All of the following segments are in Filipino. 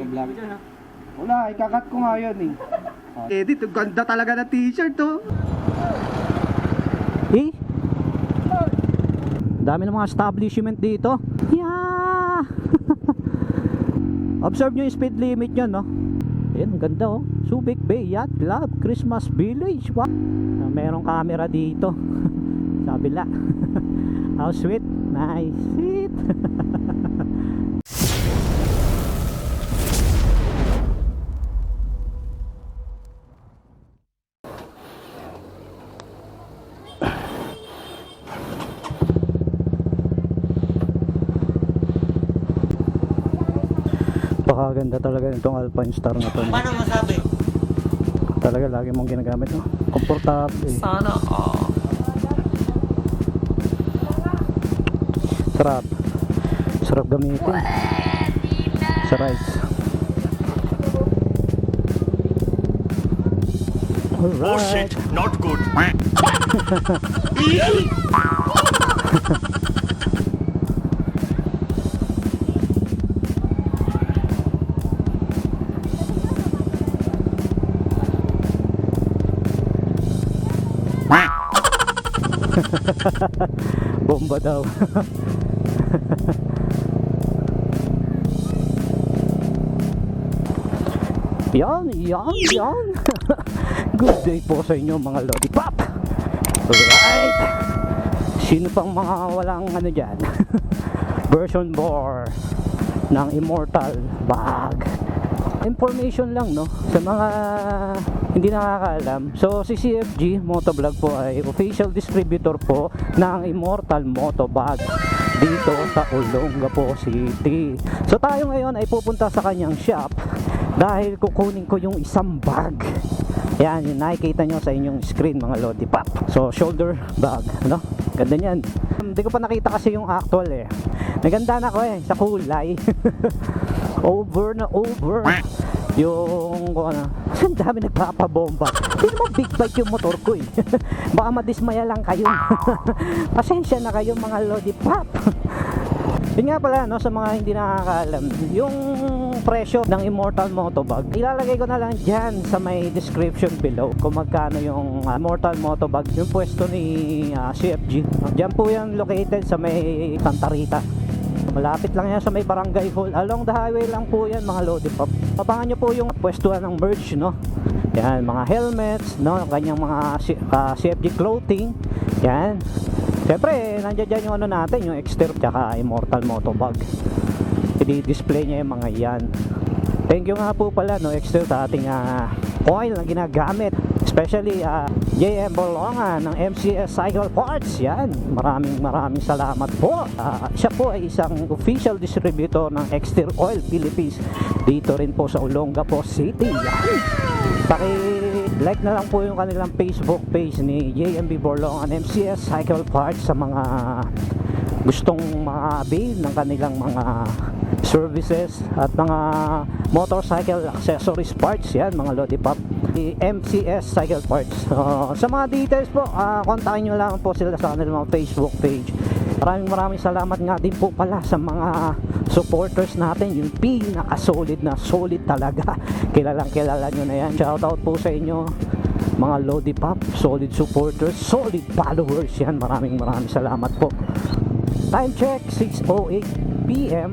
vlog. Wala, ikakat ko nga yun eh. Edit, ganda talaga ng t-shirt to. Eh? Dami ng mga establishment dito. Yeah! Observe nyo yung speed limit nyo, no? Ayan, ang ganda oh. Subic Bay Yacht Club, Christmas Village. Wow! Merong camera dito. Sabila. How sweet. Nice. Sweet. Pakaganda talaga nitong Alpine Star na to. Paano masabi? Talaga lagi mong ginagamit, no? Komportable. Sana Sarap. Sarap gamitin. Sa rides. Alright. Oh shit, not good. Bomba daw. Yan. Good day po sa inyo mga Lollipop. Alright. Sino pang mga walang ano dyan? Version 4 ng Immortal bag. Information lang, no, sa mga hindi nakakaalam. So si CFG Motovlog po ay official distributor po ng Immortal Motovlog dito sa Olongapo City. So tayo ngayon ay pupunta sa kanyang shop dahil kukunin ko yung isang bag. Yan, yung nakikita nyo sa inyong screen mga Lollipop. So shoulder bag, no? Ganda niyan. Hindi ko pa nakita kasi yung actual eh. Naganda na ko eh sa kulay. Over na over yung ano, ang dami nagpapabomba. Hindi naman big bike yung motor ko eh. Baka madismaya lang kayo. Pasensya na kayo mga Lollipop. Yun nga pala, no, sa mga hindi nakakaalam, yung presyo ng Immortal Motovlog, ilalagay ko na lang dyan sa may description below kung magkano yung Immortal Motovlog, yung pwesto ni CFG. Dyan po yan located sa may Santa Rita. Malapit lang yan sa may barangay hall. Along the highway lang po yan mga Lollipop. Pabangan nyo po yung pwestuhan ng merch, no? Yan, mga helmets, no? Kanyang mga CFG clothing. Yan. Siyempre, nandiyan dyan yung ano natin, yung Exter tsaka Immortal Motovlog. I-display niya yung mga yan. Thank you nga po pala, no, Exter, sa ating coil na ginagamit. Especially JM Bolongan ng MCS Cycle Parts. Yan, maraming salamat po. Siya po ay isang official distributor ng Exter Oil Philippines dito rin po sa Olongapo City. Yan, paki-like na lang po yung kanilang Facebook page ni JMB Bolongan MCS Cycle Parts sa mga gustong maka-avail ng kanilang mga services at mga motorcycle accessories parts. Yan mga Lollipop, MCS Cycle Parts. Sa mga details po, kontakin nyo lang po sila sa kanilang mga Facebook page. Maraming salamat nga din po pala sa mga supporters natin, yung pinaka-solid na solid talaga. Kilala nyo na yan. Shoutout po sa inyo mga Lollipop, solid supporters, solid followers. Yan, maraming salamat po. Time check, 6:08 PM.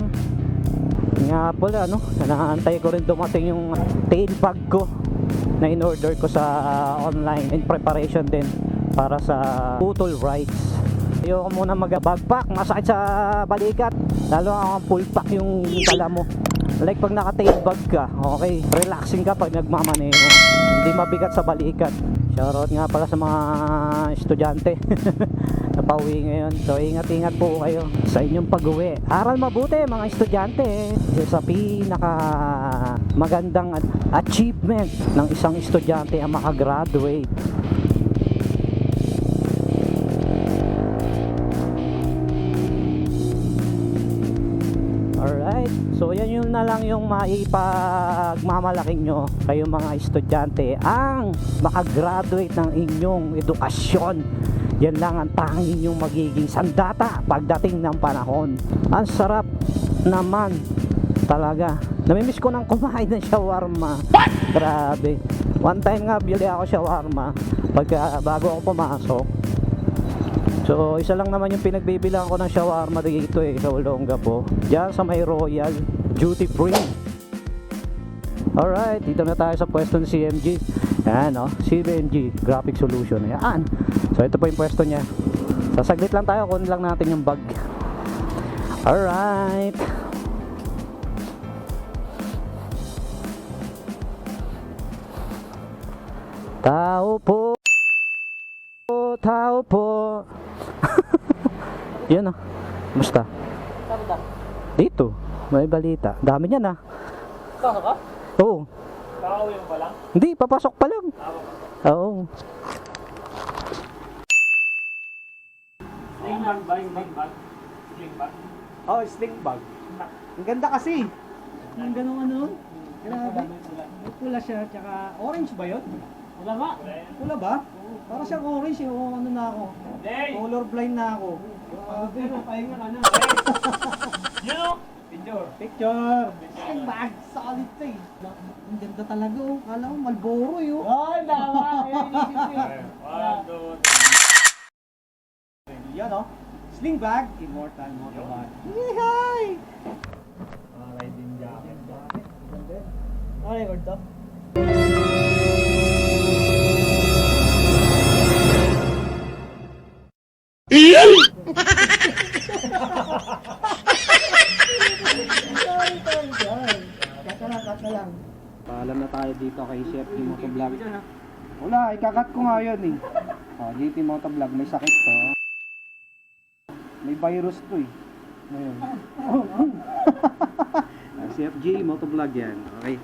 Nga pala, no, naantay ko rin dumating yung tail bag ko na in-order ko sa online in preparation din para sa putol rides. Ayoko muna mag-backpack, masakit sa balikat, lalo ang full pack yung dala mo. Like pag naka-tail bag ka, okay, relaxing ka pag nagmamaneho, hindi mabigat sa balikat. Shoutout nga pala sa mga estudyante napauwi ngayon. So ingat po kayo sa inyong pag-uwi. Aral mabuti mga estudyante. Sa pinaka magandang achievement ng isang estudyante ang makagraduate. Alright, so yan yun na lang yung maipagmamalaking nyo kayong mga estudyante, ang makagraduate ng inyong edukasyon. Yan lang ang tanging yung magiging sandata pagdating ng panahon. Ang sarap naman Talaga. Namimiss ko nang kumain ng shawarma. Grabe. One time nga bili ako shawarma bago ako pumasok. So isa lang naman yung pinagbibilang ko ng shawarma dito sa Olongapo. Diyan sa may Royal Duty Free. Alright, dito na tayo sa pwesto ng CMG. Yan CMG Graphic Solution. Yan. So ito po yung pwesto niya. Sasaglit lang tayo, kunin lang natin yung bag. Alright. Tao po. Tao po. Yan Musta? Dito. May balita. Dami niyan Pasok ka? Oo. Kakauwi mo pa lang? Hindi, papasok pa lang. Oo. Sling bag ba? Yung sling bag? Sling bag? Oh, sling bag. Ang ganda kasi. Ang ganong grabe. May pula siya, tsaka orange ba yun? Wala nga. Pula ba? Para siyang orange na ako. Color blind na ako. Pero pahinga ka na. Yun o! Picture. Picture. Sling bag. Solid to eh. Ang ganda talaga Kala ko Marlboro yun. Ay, tama! Ayun, inisip ko eh. 1, 2, 3. Yan Sling bag. Immortal Motovlog. Hi! Riding jacket. Record to? Kata lang. Paalam na tayo dito kay Chef G Motovlog. Wala, ikakat ko nga yun eh. GT Motovlog, may sakit to. May virus to eh. Ngayon. Chef G Motovlog yan. Okay.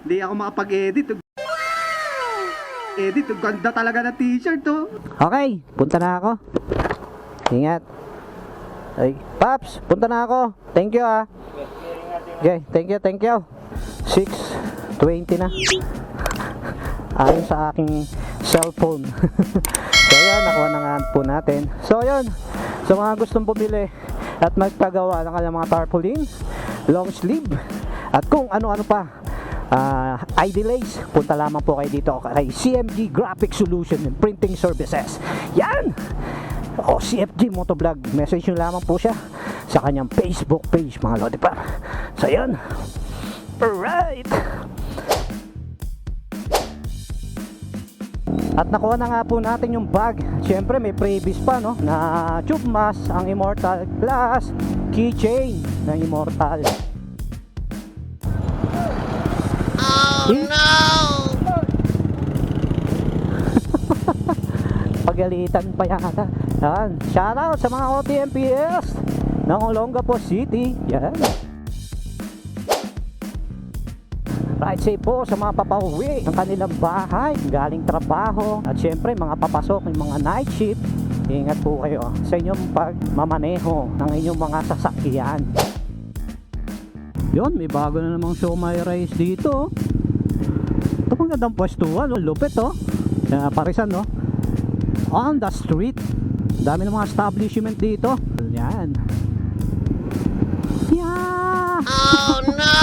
Hindi ako makapag-edit. Ang ganda talaga ng t-shirt to. Okay, punta na ako. Ingat. Ay, Paps, punta na ako. Thank you Okay, thank you. 6:20 na. Ayon sa aking cellphone. So yan, nakuha na nga po natin. So yun, sa mga gustong bumili at magpagawa ng kanilang mga tarpaulin, long sleeve, at kung ano-ano pa, ID lace, punta lamang po kayo dito kay CMG Graphic Solution and Printing Services. Yan! CFG Motovlog, message nyo lamang po siya sa kanyang Facebook page, mga lodi pa. So yan. Alright! At nakuha na nga po natin yung bag. Siyempre may freebies pa na tube mask ang Immortal plus keychain ng Immortal. Oh no! Pagalitan pa yata. Yan. Shoutout sa mga OTMPS ng Olongapo City. Yan. Ride safe po sa mga papauwi ng kanilang bahay, galing trabaho, at syempre mga papasok ng mga night shift. Ingat po kayo sa inyong pagmamaneho ng inyong mga sasakyan. Yun, may bago na namang show my rice dito. Ito pang gandang pwestuhan, lupit parisan on the street. Dami ng mga establishment dito. Yan. Yeah. Oh no.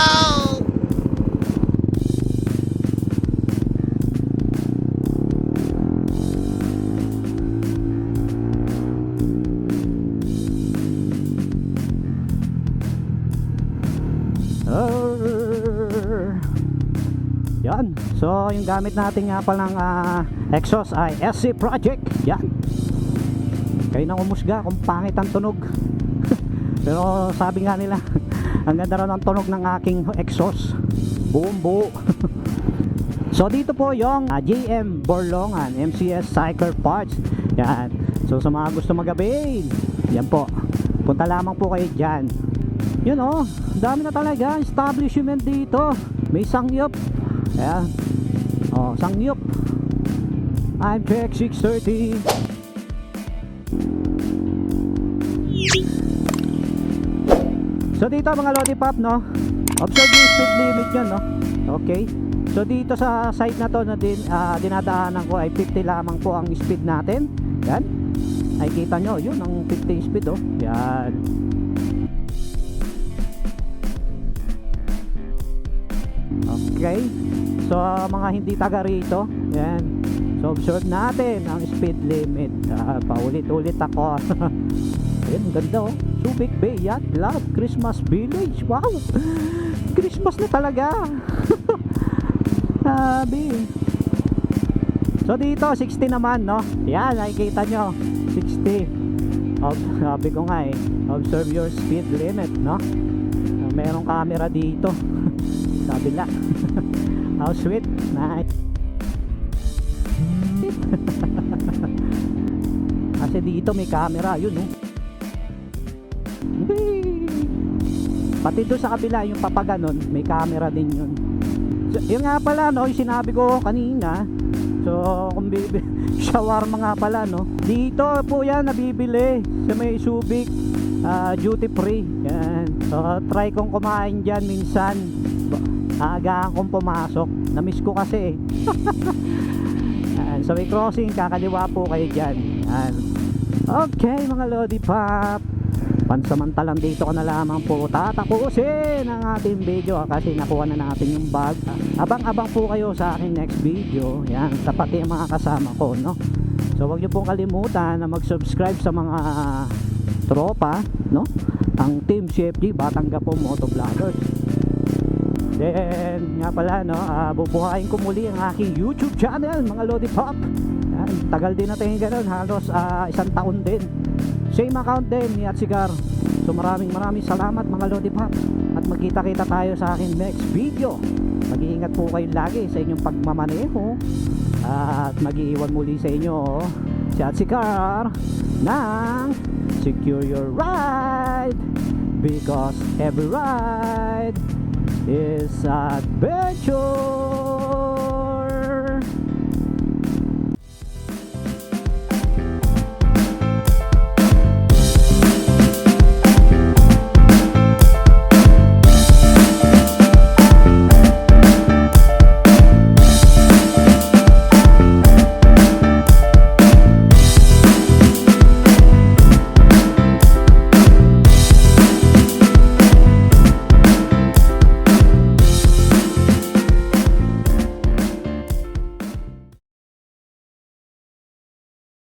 Yan. So yung gamit natin nga palang exhaust ay SC Project. Yan. Kayo nang umusga kung pangit ang tunog. Pero sabi nga nila ang ganda raw ng tunog ng aking exhaust. Buong buo. So dito po yung JM Borlongan MCS Cycle Parts. Yan. So sa mga gusto mag-avail, yan po, punta lamang po kayo dyan. Yun dami na talaga establishment dito. May sangyup. Ayan. Sangyup. I'm check 630. So dito mga Lodi Pop observe yung speed limit yan Okay. So dito sa site na to na dinadaanan ko ay 50 lamang po ang speed natin. Yan. Ay kita nyo, yun ang 50 speed Yan. Okay? So mga hindi taga rito, yan. So observe natin ang speed limit. Paulit-ulit ako. Ayan, ang ganda oh. Subic Bay Yacht Club, Christmas Village. Wow! Christmas na talaga. Sabi. So dito 60 naman, no? Yan, nakikita nyo 60. Sabi ko nga observe your speed limit, no? Merong camera dito. Sabi la. How sweet. Nice. Kasi dito may camera, yun oh. Pati doon sa kabila yung papaganon, may camera din yun. So, yun nga pala no, yung sinabi ko kanina. So kung shawarma nga pala no, dito po yan nabibili sa may Subic, duty free yan. So try kong kumain dyan minsan, agahan kong pumasok, namiss ko kasi yan. So may crossing, kakaliwa po kayo dyan yan. Okay mga Lodi Pop, pansamantalang dito ko na lamang po tatapusin ang ating video kasi nakuha na natin yung bag. Abang-abang po kayo sa aking next video. Yan, tapati ang mga kasama ko, no? So wag niyo pong kalimutan na mag-subscribe sa mga tropa, no? Ang Team CFG Batanggap po Motovloggers. Then nga pala, no, bubuhayin ko muli ang aking YouTube channel mga Lodi Pop. Yan, tagal din natin ganun, halos isang taon din. Same account din ni Atsigar. So maraming salamat mga Lodi Pop. At magkita-kita tayo sa akin next video. Mag-iingat po kayo lagi sa inyong pagmamaneho. At mag-iiwan muli sa inyo si Atsigar ng Secure Your Ride, because every ride is adventure.